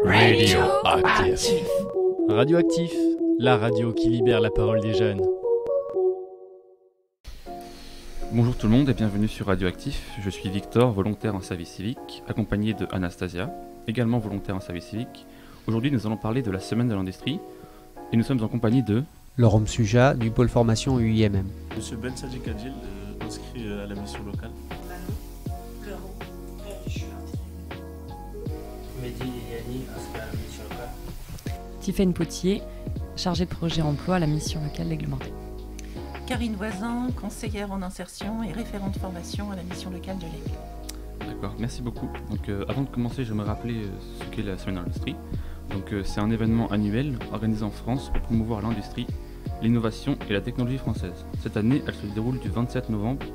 Radioactif. Radioactif, la radio qui libère la parole des jeunes. Bonjour tout le monde et bienvenue sur Radioactif. Je suis Victor, volontaire en service civique, accompagné de Anastasia, également volontaire en service civique. Aujourd'hui, nous allons parler de la semaine de l'industrie et nous sommes en compagnie de Laurent Suja du pôle formation UIMM. Monsieur Ben Sadiq Adil, inscrit à la mission locale. Mehdi Yani, inscrit à la mission locale. Tiffaine Potier, chargée de projet emploi à la mission locale réglementée. Karine Voisin, conseillère en insertion et référente formation à la mission locale de l'Aigle. D'accord, merci beaucoup. Donc, avant de commencer, je vais me rappeler ce qu'est la semaine de l'industrie. Donc, c'est un événement annuel organisé en France pour promouvoir l'industrie, l'innovation et la technologie française. Cette année, elle se déroule du 27 novembre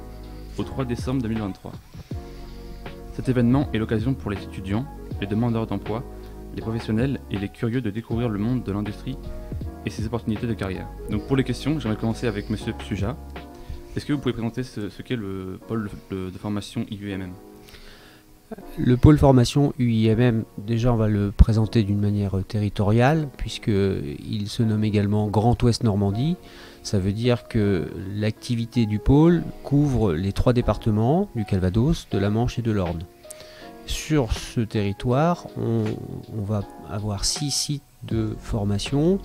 au 3 décembre 2023. Cet événement est l'occasion pour les étudiants, les demandeurs d'emploi, les professionnels et les curieux de découvrir le monde de l'industrie et ses opportunités de carrière. Donc pour les questions, j'aimerais commencer avec Monsieur Suja. Est-ce que vous pouvez présenter ce qu'est le pôle de formation UIMM ? Le pôle formation UIMM, déjà on va le présenter d'une manière territoriale, puisqu'il se nomme également Grand Ouest Normandie. Ça veut dire que l'activité du pôle couvre les 3 départements, du Calvados, de la Manche et de l'Orne. Sur ce territoire, on va avoir 6 sites de formation,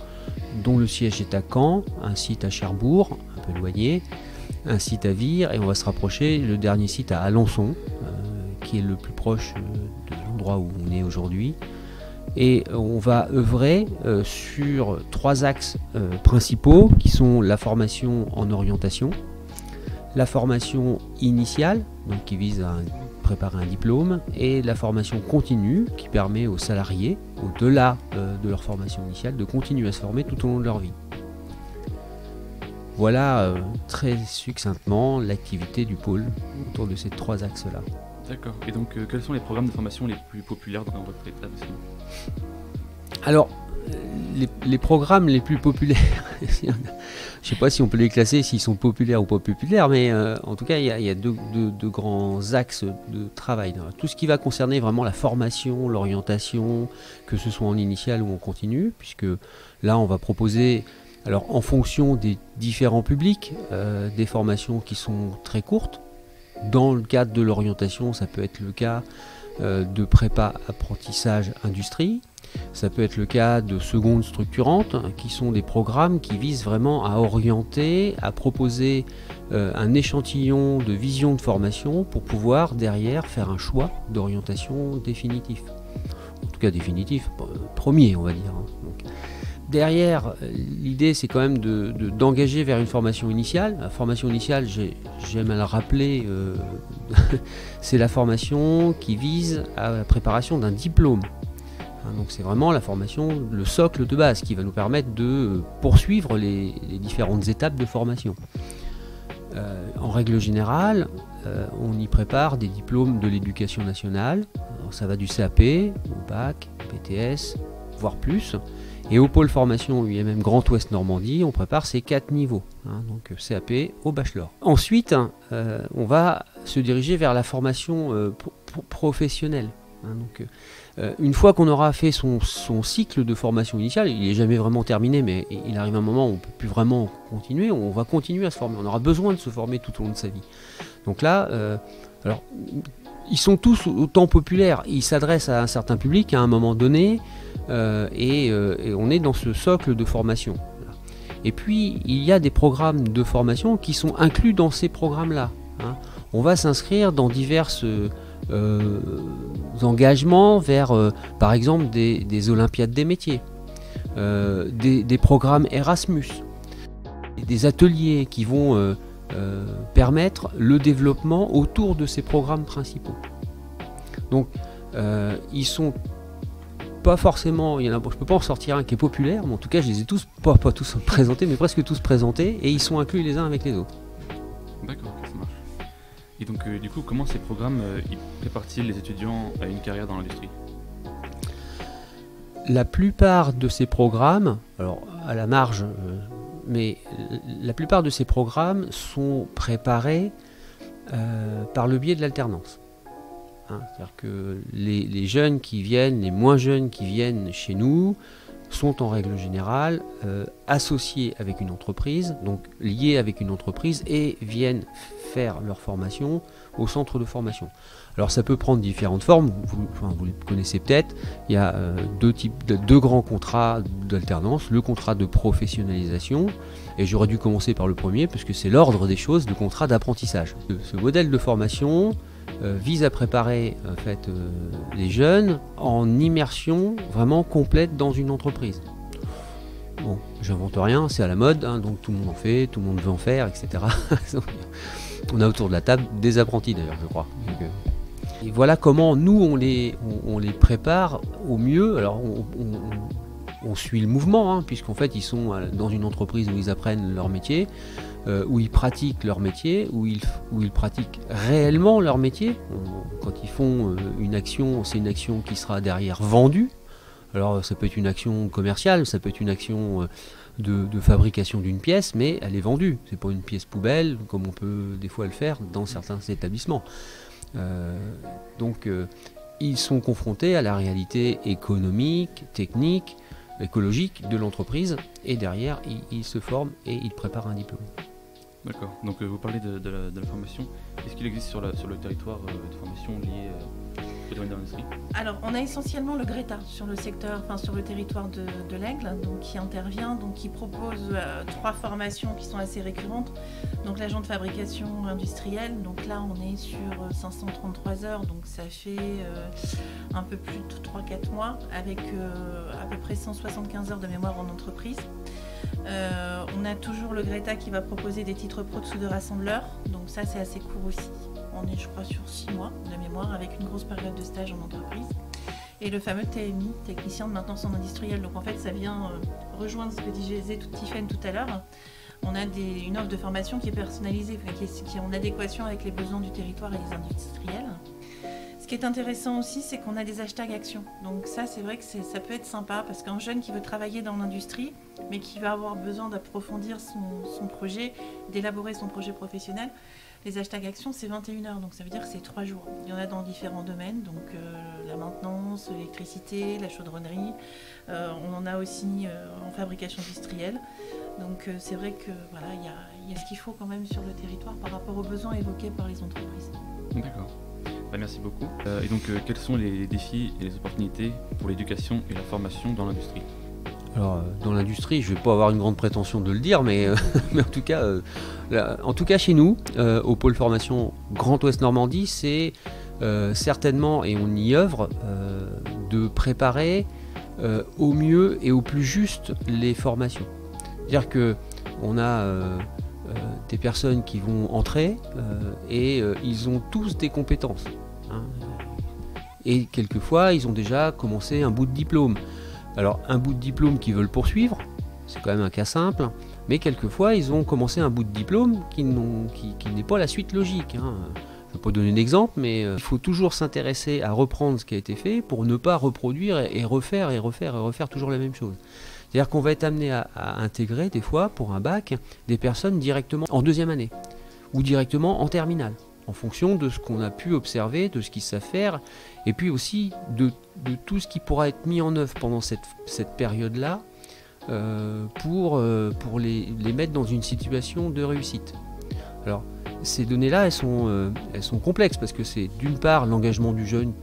dont le siège est à Caen, un site à Cherbourg, un peu éloigné, un site à Vire, et on va se rapprocher, le dernier site à Alençon, qui est le plus proche de l'endroit où on est aujourd'hui. Et on va œuvrer sur 3 axes principaux, qui sont la formation en orientation, la formation initiale, donc qui vise à préparer un diplôme, et la formation continue qui permet aux salariés, au-delà de leur formation initiale, de continuer à se former tout au long de leur vie. Voilà très succinctement l'activité du pôle autour de ces 3 axes-là. D'accord. Et donc, quels sont les programmes de formation les plus populaires dans votre établissement ? Alors, les programmes les plus populaires, je ne sais pas si on peut les classer, s'ils sont populaires ou pas populaires, mais en tout cas, il y a deux grands axes de travail. Tout ce qui va concerner vraiment la formation, l'orientation, que ce soit en initial ou en continu, puisque là, on va proposer, alors en fonction des différents publics, des formations qui sont très courtes. Dans le cadre de l'orientation, ça peut être le cas de prépa apprentissage industrie. Ça peut être le cas de secondes structurantes, qui sont des programmes qui visent vraiment à orienter, à proposer un échantillon de vision de formation pour pouvoir derrière faire un choix d'orientation définitif. En tout cas définitif, premier on va dire. Donc, derrière, l'idée c'est quand même d'engager vers une formation initiale. La formation initiale, j'aime à la rappeler, c'est la formation qui vise à la préparation d'un diplôme. Donc c'est vraiment la formation, le socle de base qui va nous permettre de poursuivre les différentes étapes de formation. En règle générale, on y prépare des diplômes de l'éducation nationale. Alors, ça va du CAP au bac, BTS, voire plus. Et au pôle formation UIMM Grand Ouest Normandie, on prépare ces 4 niveaux, donc CAP au bachelor. Ensuite, on va se diriger vers la formation professionnelle. Une fois qu'on aura fait son cycle de formation initiale, il n'est jamais vraiment terminé, mais il arrive un moment où on ne peut plus vraiment continuer, on va continuer à se former, on aura besoin de se former tout au long de sa vie. Donc là, alors, ils sont tous autant populaires, ils s'adressent à un certain public à un moment donné, et on est dans ce socle de formation. Et puis, il y a des programmes de formation qui sont inclus dans ces programmes-là. On va s'inscrire dans diverses engagements vers, par exemple, des Olympiades des métiers, des programmes Erasmus, des ateliers qui vont permettre le développement autour de ces programmes principaux. Donc, ils sont pas forcément, je ne peux pas en sortir un qui est populaire, mais en tout cas, je les ai tous, pas tous présentés, mais presque tous présentés, et ils sont inclus les uns avec les autres. D'accord, ça marche. Et donc, du coup, comment ces programmes préparent-ils les étudiants à une carrière dans l'industrie ? La plupart de ces programmes, alors à la marge, mais la plupart de ces programmes sont préparés par le biais de l'alternance. hein. C'est-à-dire que les jeunes qui viennent, les moins jeunes qui viennent chez nous, sont en règle générale associés avec une entreprise, donc liés avec une entreprise et viennent faire leur formation au centre de formation. Alors ça peut prendre différentes formes, vous les connaissez peut-être, il y a deux grands contrats d'alternance, le contrat de professionnalisation, et j'aurais dû commencer par le premier parce que c'est l'ordre des choses, le contrat d'apprentissage. Ce modèle de formation vise à préparer en fait, les jeunes en immersion vraiment complète dans une entreprise. Bon, j'invente rien, c'est à la mode, hein, donc tout le monde en fait, tout le monde veut en faire, etc. On a autour de la table des apprentis d'ailleurs, je crois. Donc, et voilà comment nous on les prépare au mieux. Alors on suit le mouvement, hein, puisqu'en fait ils sont dans une entreprise où ils apprennent leur métier. Où ils pratiquent leur métier, où ils pratiquent réellement leur métier. Quand ils font une action, c'est une action qui sera derrière vendue. Alors ça peut être une action commerciale, ça peut être une action de fabrication d'une pièce, mais elle est vendue. C'est pas une pièce poubelle, comme on peut des fois le faire dans certains établissements. Donc ils sont confrontés à la réalité économique, technique, écologique de l'entreprise, et derrière ils se forment et ils préparent un diplôme. D'accord, donc vous parlez de la formation. Est-ce qu'il existe sur le territoire de formation liée au domaine de l'industrie? Alors, on a essentiellement le Greta sur le secteur, enfin sur le territoire de l'Aigle, donc qui intervient, donc qui propose 3 formations qui sont assez récurrentes. Donc l'agent de fabrication industrielle, donc là on est sur 533 heures, donc ça fait un peu plus de 3-4 mois, avec à peu près 175 heures de mémoire en entreprise. On a toujours le Greta qui va proposer des titres pro de soudeur-assembleur, donc ça c'est assez court aussi. On est je crois sur 6 mois de mémoire avec une grosse période de stage en entreprise. Et le fameux TMI, technicien de maintenance en industriel, donc en fait ça vient rejoindre ce que disait Tiffaine tout à l'heure. On a une offre de formation qui est personnalisée, qui est en adéquation avec les besoins du territoire et des industriels. Ce qui est intéressant aussi, c'est qu'on a des hashtags actions. Donc ça, c'est vrai que ça peut être sympa, parce qu'un jeune qui veut travailler dans l'industrie, mais qui va avoir besoin d'approfondir son projet, d'élaborer son projet professionnel, les hashtags actions, c'est 21 heures, donc ça veut dire que c'est 3 jours. Il y en a dans différents domaines, donc la maintenance, l'électricité, la chaudronnerie. On en a aussi en fabrication industrielle. Donc c'est vrai que voilà, il y a ce qu'il faut quand même sur le territoire par rapport aux besoins évoqués par les entreprises. D'accord. Merci beaucoup. Et donc, quels sont les défis et les opportunités pour l'éducation et la formation dans l'industrie? Alors, dans l'industrie, je ne vais pas avoir une grande prétention de le dire, mais en tout cas chez nous, au pôle formation Grand Ouest Normandie, c'est certainement, et on y œuvre, de préparer au mieux et au plus juste les formations. C'est-à-dire qu'on a des personnes qui vont entrer et ils ont tous des compétences. Hein. Et quelquefois, ils ont déjà commencé un bout de diplôme. Alors, un bout de diplôme qu'ils veulent poursuivre, c'est quand même un cas simple, mais quelquefois, ils ont commencé un bout de diplôme qui n'est pas la suite logique. Hein. Je ne vais pas donner d'exemple, mais il faut toujours s'intéresser à reprendre ce qui a été fait pour ne pas reproduire et refaire toujours la même chose. C'est-à-dire qu'on va être amené à intégrer des fois, pour un bac, des personnes directement en 2e année ou directement en terminale, en fonction de ce qu'on a pu observer, de ce qu'ils savent faire, et puis aussi de tout ce qui pourra être mis en œuvre pendant cette période-là pour les mettre dans une situation de réussite. Alors, ces données-là, elles sont complexes, parce que c'est d'une part l'engagement du jeune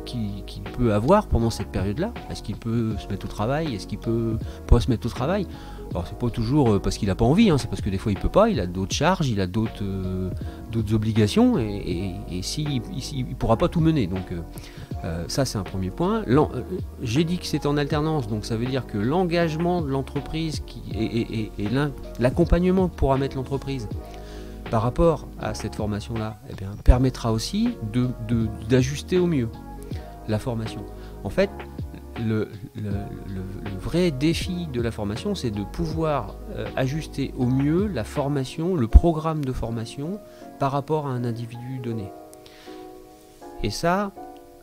qu'il peut avoir pendant cette période-là. Est-ce qu'il peut se mettre au travail? Est-ce qu'il peut pas se mettre au travail? Alors c'est pas toujours parce qu'il n'a pas envie, hein, c'est parce que des fois il peut pas, il a d'autres charges, il a d'autres obligations, et il pourra pas tout mener. Donc ça c'est un premier point. J'ai dit que c'est en alternance, donc ça veut dire que l'engagement de l'entreprise et l'accompagnement que pourra mettre l'entreprise par rapport à cette formation-là, eh bien, permettra aussi d'ajuster au mieux la formation. En fait, le vrai défi de la formation, c'est de pouvoir ajuster au mieux la formation, le programme de formation par rapport à un individu donné. Et ça,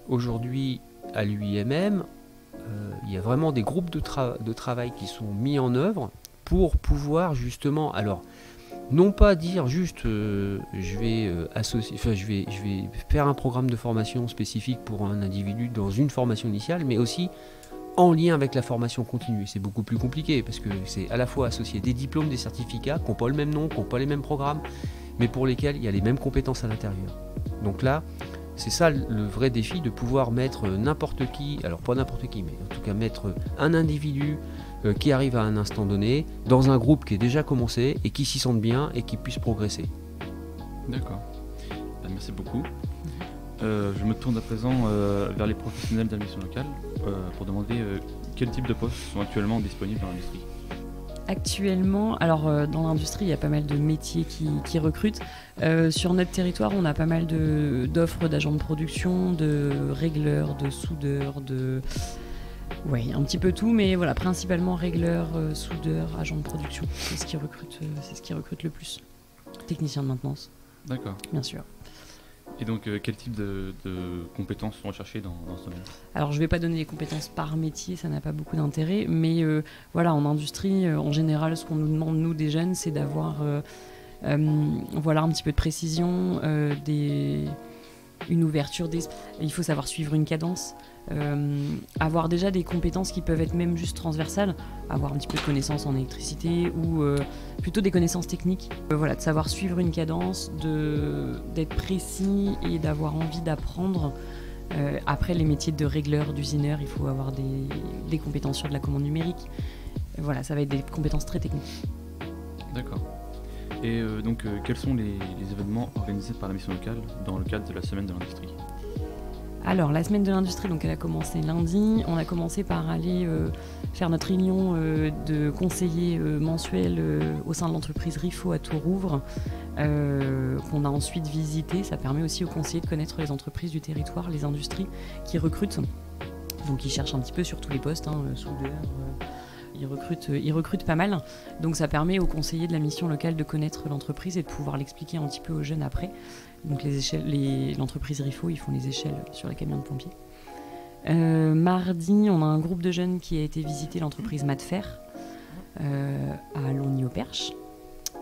aujourd'hui, à l'UIMM, il y a vraiment des groupes de travail qui sont mis en œuvre pour pouvoir justement... Alors, non pas dire juste je vais faire un programme de formation spécifique pour un individu dans une formation initiale, mais aussi en lien avec la formation continue. C'est beaucoup plus compliqué parce que c'est à la fois associer des diplômes, des certificats qui n'ont pas le même nom, qui n'ont pas les mêmes programmes, mais pour lesquels il y a les mêmes compétences à l'intérieur. Donc là, c'est ça le vrai défi, de pouvoir mettre n'importe qui, alors pas n'importe qui, mais en tout cas mettre un individu qui arrive à un instant donné dans un groupe qui est déjà commencé et qui s'y sente bien et qui puisse progresser. D'accord. Merci beaucoup. Je me tourne à présent vers les professionnels de la mission locale pour demander quel type de postes sont actuellement disponibles dans l'industrie. Actuellement, alors dans l'industrie, il y a pas mal de métiers qui recrutent. Sur notre territoire, on a pas mal d'offres d'agents de production, de régleurs, de soudeurs, ouais, un petit peu tout, mais voilà, principalement régleurs, soudeurs, agents de production. C'est ce qui recrute le plus. Technicien de maintenance. D'accord. Bien sûr. Et donc, quel type de compétences sont recherchées dans ce domaine? Alors, je ne vais pas donner les compétences par métier, ça n'a pas beaucoup d'intérêt, mais voilà, en industrie, en général, ce qu'on nous demande, nous, des jeunes, c'est d'avoir voilà, un petit peu de précision, une ouverture d'esprit. Il faut savoir suivre une cadence, avoir déjà des compétences qui peuvent être même juste transversales, avoir un petit peu de connaissances en électricité ou plutôt des connaissances techniques. Voilà, de savoir suivre une cadence, d'être précis et d'avoir envie d'apprendre. Après, les métiers de régleur, d'usineur, il faut avoir des compétences sur de la commande numérique. Voilà, ça va être des compétences très techniques. D'accord. Et donc, quels sont les événements organisés par la mission locale dans le cadre de la semaine de l'industrie? Alors, la semaine de l'industrie, donc elle a commencé lundi. On a commencé par aller faire notre réunion de conseillers mensuels au sein de l'entreprise RIFO à Tourouvre, qu'on a ensuite visité. Ça permet aussi aux conseillers de connaître les entreprises du territoire, les industries qui recrutent. Donc, ils cherchent un petit peu sur tous les postes, soudeurs. Ils recrutent pas mal, donc ça permet aux conseillers de la mission locale de connaître l'entreprise et de pouvoir l'expliquer un petit peu aux jeunes après. Donc l'entreprise RIFO, ils font les échelles sur les camions de pompiers. Mardi, on a un groupe de jeunes qui a été visiter l'entreprise Matfer à Longny-au-Perche,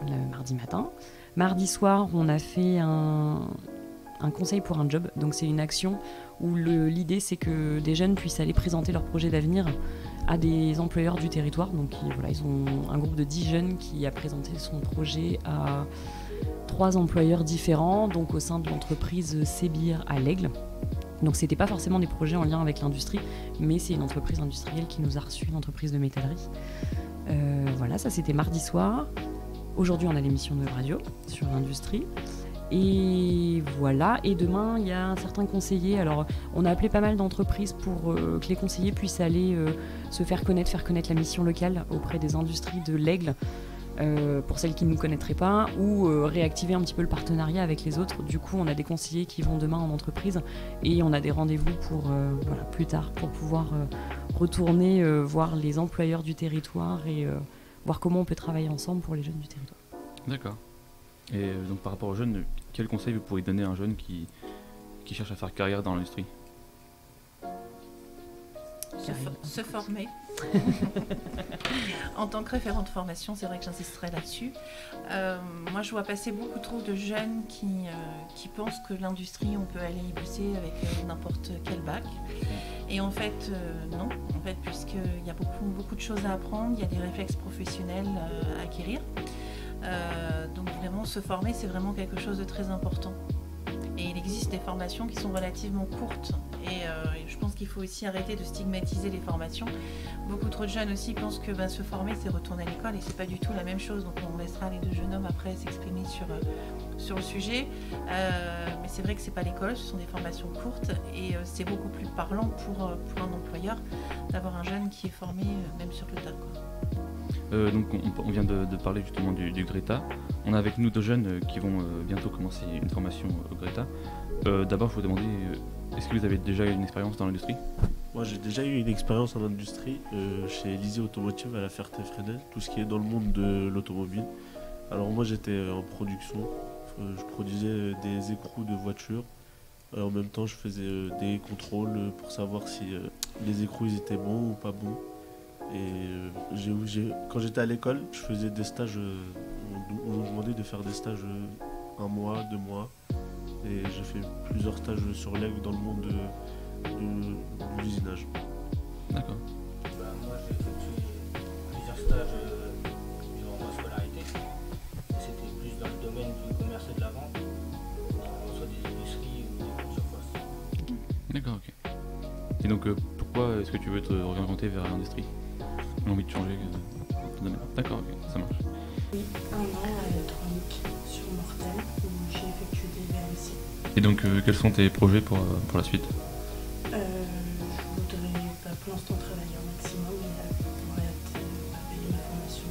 le mardi matin. Mardi soir, on a fait un conseil pour un job, donc c'est une action où l'idée c'est que des jeunes puissent aller présenter leur projet d'avenir à des employeurs du territoire. Donc voilà, ils ont un groupe de 10 jeunes qui a présenté son projet à 3 employeurs différents, donc au sein de l'entreprise Sébir à l'Aigle. Donc c'était pas forcément des projets en lien avec l'industrie, mais c'est une entreprise industrielle qui nous a reçu, une entreprise de métallerie. Voilà, ça c'était mardi soir. Aujourd'hui on a l'émission de radio sur l'industrie. Et voilà, et demain il y a un certain conseiller. Alors on a appelé pas mal d'entreprises pour que les conseillers puissent aller se faire connaître la mission locale auprès des industries de l'Aigle, pour celles qui ne nous connaîtraient pas, ou réactiver un petit peu le partenariat avec les autres. Du coup on a des conseillers qui vont demain en entreprise et on a des rendez-vous pour voilà, plus tard pour pouvoir retourner voir les employeurs du territoire et voir comment on peut travailler ensemble pour les jeunes du territoire. D'accord. Et donc par rapport aux jeunes, quel conseil vous pourriez donner à un jeune qui cherche à faire carrière dans l'industrie? Se former. En tant que référent de formation, c'est vrai que j'insisterai là-dessus. Moi, je vois passer beaucoup trop de jeunes qui pensent que l'industrie, on peut aller y bosser avec n'importe quel bac. Et en fait, non. En fait, puisqu'il y a beaucoup de choses à apprendre, il y a des réflexes professionnels à acquérir. Donc vraiment, se former, c'est vraiment quelque chose de très important. Et il existe des formations qui sont relativement courtes. Et je pense qu'il faut aussi arrêter de stigmatiser les formations. Beaucoup trop de jeunes aussi pensent que se former, c'est retourner à l'école. Et c'est pas du tout la même chose. Donc on laissera les 2 jeunes hommes après s'exprimer sur le sujet. Mais c'est vrai que c'est pas l'école, ce sont des formations courtes. Et c'est beaucoup plus parlant pour un employeur d'avoir un jeune qui est formé même sur le tas, quoi. Donc on vient de parler justement du Greta. On a avec nous 2 jeunes qui vont bientôt commencer une formation au Greta. D'abord, je vous demander, est-ce que vous avez déjà eu une expérience dans l'industrie? Moi, j'ai déjà eu une expérience en industrie chez Élysée Automotive à la Ferté-Fresnel, tout ce qui est dans le monde de l'automobile. Alors moi, j'étais en production. Je produisais des écrous de voitures. En même temps, je faisais des contrôles pour savoir si les écrous ils étaient bons ou pas bons. Et quand j'étais à l'école, je faisais des stages on nous demandait de faire des stages 1 mois, 2 mois. Et j'ai fait plusieurs stages sur l'aigle dans le monde de l'usinage. D'accord. Moi, j'ai effectué plusieurs stages durant ma scolarité. C'était plus dans le domaine du commerce et de la vente, soit des industries ou des grandes surfaces. D'accord, ok. Et donc, pourquoi est-ce que tu veux te réorienter vers l'industrie? Tu as envie de changer de domaine? D'accord, ok, ça marche. Oui, 1 an à électronique sur Mortel où j'ai effectué des VMC. Et donc, quels sont tes projets pour la suite? Je voudrais pour l'instant travailler au maximum et pour payer ma formation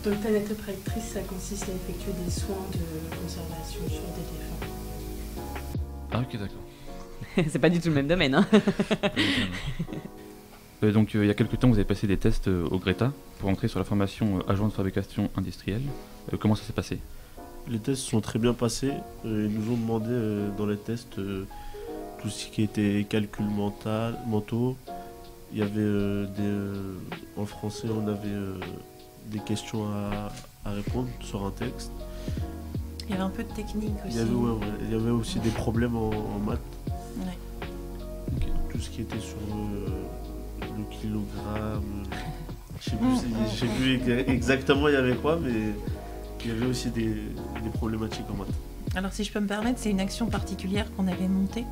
de thanatopractrice. Ça consiste à effectuer des soins de conservation sur des défunts. Ah, ok, d'accord. C'est pas du tout le même domaine. Hein. Donc, il y a quelques temps, vous avez passé des tests au Greta pour entrer sur la formation agent de fabrication industrielle. Comment ça s'est passé? Les tests sont très bien passés. Ils nous ont demandé dans les tests tout ce qui était calcul mentaux. Il y avait en français, on avait des questions à répondre sur un texte. Il y avait un peu de technique aussi. Il y avait aussi des problèmes en maths. Ouais. Okay. Tout ce qui était sur le kilogramme. Je sais plus exactement il y avait quoi, mais il y avait aussi des problématiques en maths. Alors si je peux me permettre, c'est une action particulière qu'on avait montée.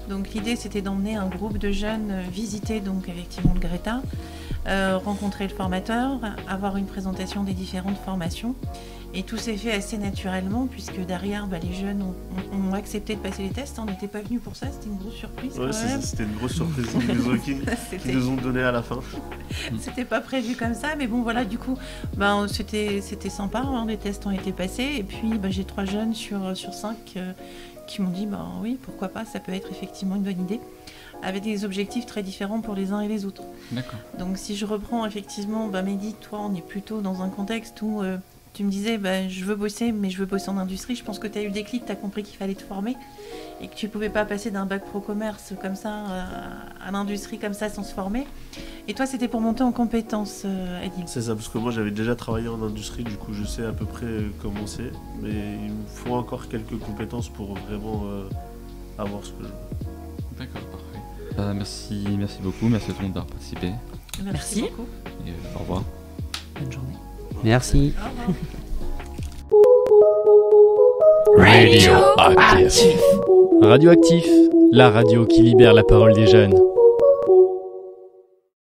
Donc l'idée c'était d'emmener un groupe de jeunes visiter donc effectivement le Greta, rencontrer le formateur, avoir une présentation des différentes formations. Et tout s'est fait assez naturellement puisque derrière les jeunes ont accepté de passer les tests. On n'était pas venus pour ça, c'était une grosse surprise. Ouais, quand même. C'était une grosse surprise qu'ils nous ont donné à la fin. C'était pas prévu comme ça, mais bon voilà, du coup c'était sympa, les tests ont été passés. Et puis j'ai 3 jeunes sur 5 qui m'ont dit oui, pourquoi pas, ça peut être effectivement une bonne idée, avec des objectifs très différents pour les uns et les autres. D'accord. Donc si je reprends effectivement, Mehdi, toi on est plutôt dans un contexte où tu me disais je veux bosser, mais je veux bosser en industrie. Je pense que tu as eu le déclic, tu as compris qu'il fallait te former et que tu ne pouvais pas passer d'un bac pro commerce comme ça à l'industrie comme ça sans se former. Et toi c'était pour monter en compétences, Adil. C'est ça, parce que moi j'avais déjà travaillé en industrie, du coup je sais à peu près comment c'est, mais il me faut encore quelques compétences pour vraiment avoir ce que je veux. D'accord, parfait. Merci beaucoup, merci à tout le monde d'avoir participé. Merci beaucoup. Et, au revoir. Bonne journée. Merci. Radioactif. Radioactif, la radio qui libère la parole des jeunes.